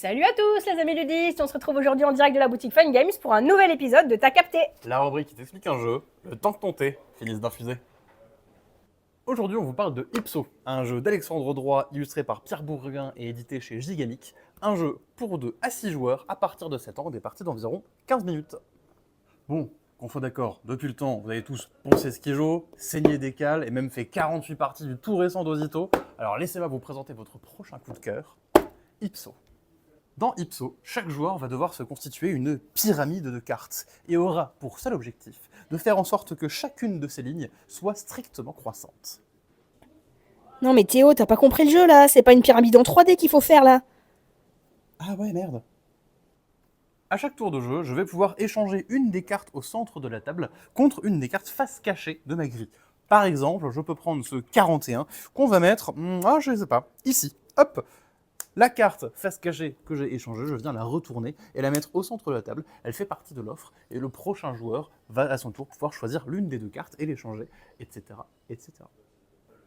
Salut à tous les amis ludistes, on se retrouve aujourd'hui en direct de la boutique Fun Games pour un nouvel épisode de T'as capté. La rubrique qui t'explique un jeu, le temps que ton thé finisse d'infuser. Aujourd'hui, on vous parle de Ipso, un jeu d'Alexandre Droit illustré par Pierre Bourguin et édité chez Gigamic. Un jeu pour 2 à 6 joueurs à partir de 7 ans, des parties d'environ 15 minutes. Bon, qu'on soit d'accord, depuis le temps, vous avez tous poncé Skijo, saigné des cales et même fait 48 parties du tout récent d'Ozito. Alors laissez-moi vous présenter votre prochain coup de cœur, Ipso. Dans Ipso, chaque joueur va devoir se constituer une pyramide de cartes et aura pour seul objectif de faire en sorte que chacune de ces lignes soit strictement croissante. Non mais Théo, t'as pas compris le jeu là, c'est pas une pyramide en 3D qu'il faut faire là. Ah ouais, merde. À chaque tour de jeu, je vais pouvoir échanger une des cartes au centre de la table contre une des cartes face cachée de ma grille. Par exemple, je peux prendre ce 41 qu'on va mettre, je sais pas, ici. Hop. La carte face cachée que j'ai échangée, je viens la retourner et la mettre au centre de la table. Elle fait partie de l'offre et le prochain joueur va à son tour pouvoir choisir l'une des deux cartes et l'échanger, etc., etc.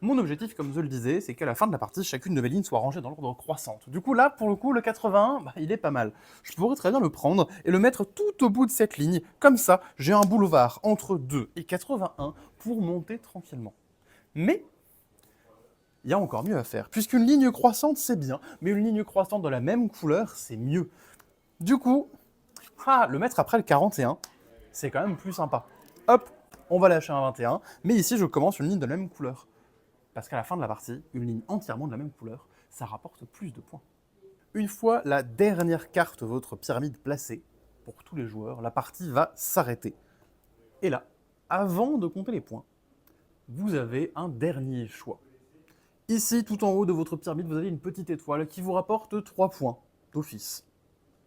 Mon objectif, comme je le disais, c'est qu'à la fin de la partie, chacune de mes lignes soit rangée dans l'ordre croissante. Du coup, là, pour le coup, le 81, il est pas mal. Je pourrais très bien le prendre et le mettre tout au bout de cette ligne. Comme ça, j'ai un boulevard entre 2 et 81 pour monter tranquillement. Mais il y a encore mieux à faire, puisqu'une ligne croissante, c'est bien, mais une ligne croissante de la même couleur, c'est mieux. Du coup, le mettre après le 41, c'est quand même plus sympa. Hop, on va lâcher un 21, mais ici, je commence une ligne de la même couleur. Parce qu'à la fin de la partie, une ligne entièrement de la même couleur, ça rapporte plus de points. Une fois la dernière carte de votre pyramide placée, pour tous les joueurs, la partie va s'arrêter. Et là, avant de compter les points, vous avez un dernier choix. Ici, tout en haut de votre pyramide, vous avez une petite étoile qui vous rapporte 3 points d'office.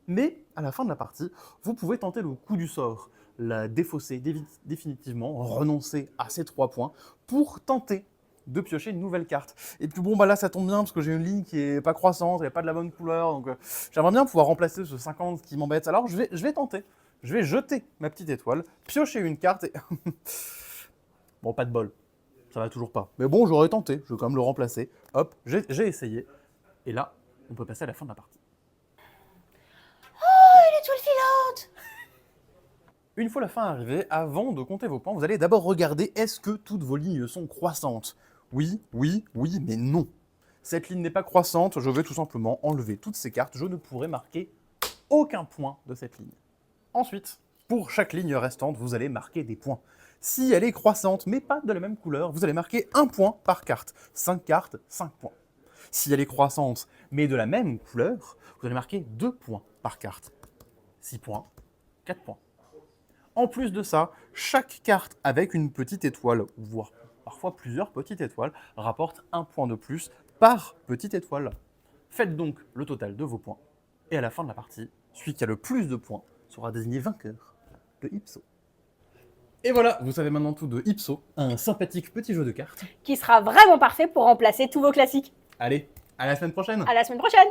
Mais, à la fin de la partie, vous pouvez tenter le coup du sort, la défausser définitivement, renoncer à ces 3 points, pour tenter de piocher une nouvelle carte. Et puis bon, là ça tombe bien, parce que j'ai une ligne qui est pas croissante, elle n'est pas de la bonne couleur, donc j'aimerais bien pouvoir remplacer ce 50 qui m'embête. Alors je vais tenter, je vais jeter ma petite étoile, piocher une carte et... Bon, pas de bol. Ça va toujours pas. Mais bon, j'aurais tenté, je vais quand même le remplacer. Hop, j'ai essayé. Et là, on peut passer à la fin de la partie. L'étoile filante. Une fois la fin arrivée, avant de compter vos points, vous allez d'abord regarder est-ce que toutes vos lignes sont croissantes. Oui, oui, oui, mais non. Cette ligne n'est pas croissante, je vais tout simplement enlever toutes ces cartes. Je ne pourrai marquer aucun point de cette ligne. Ensuite, pour chaque ligne restante, vous allez marquer des points. Si elle est croissante, mais pas de la même couleur, vous allez marquer 1 point par carte. 5 cartes, 5 points. Si elle est croissante, mais de la même couleur, vous allez marquer 2 points par carte. 6 points, 4 points. En plus de ça, chaque carte avec une petite étoile, voire parfois plusieurs petites étoiles, rapporte 1 point de plus par petite étoile. Faites donc le total de vos points. Et à la fin de la partie, celui qui a le plus de points sera désigné vainqueur de Ipso. Et voilà, vous savez maintenant tout de Ipso, un sympathique petit jeu de cartes. Qui sera vraiment parfait pour remplacer tous vos classiques. Allez, à la semaine prochaine! À la semaine prochaine.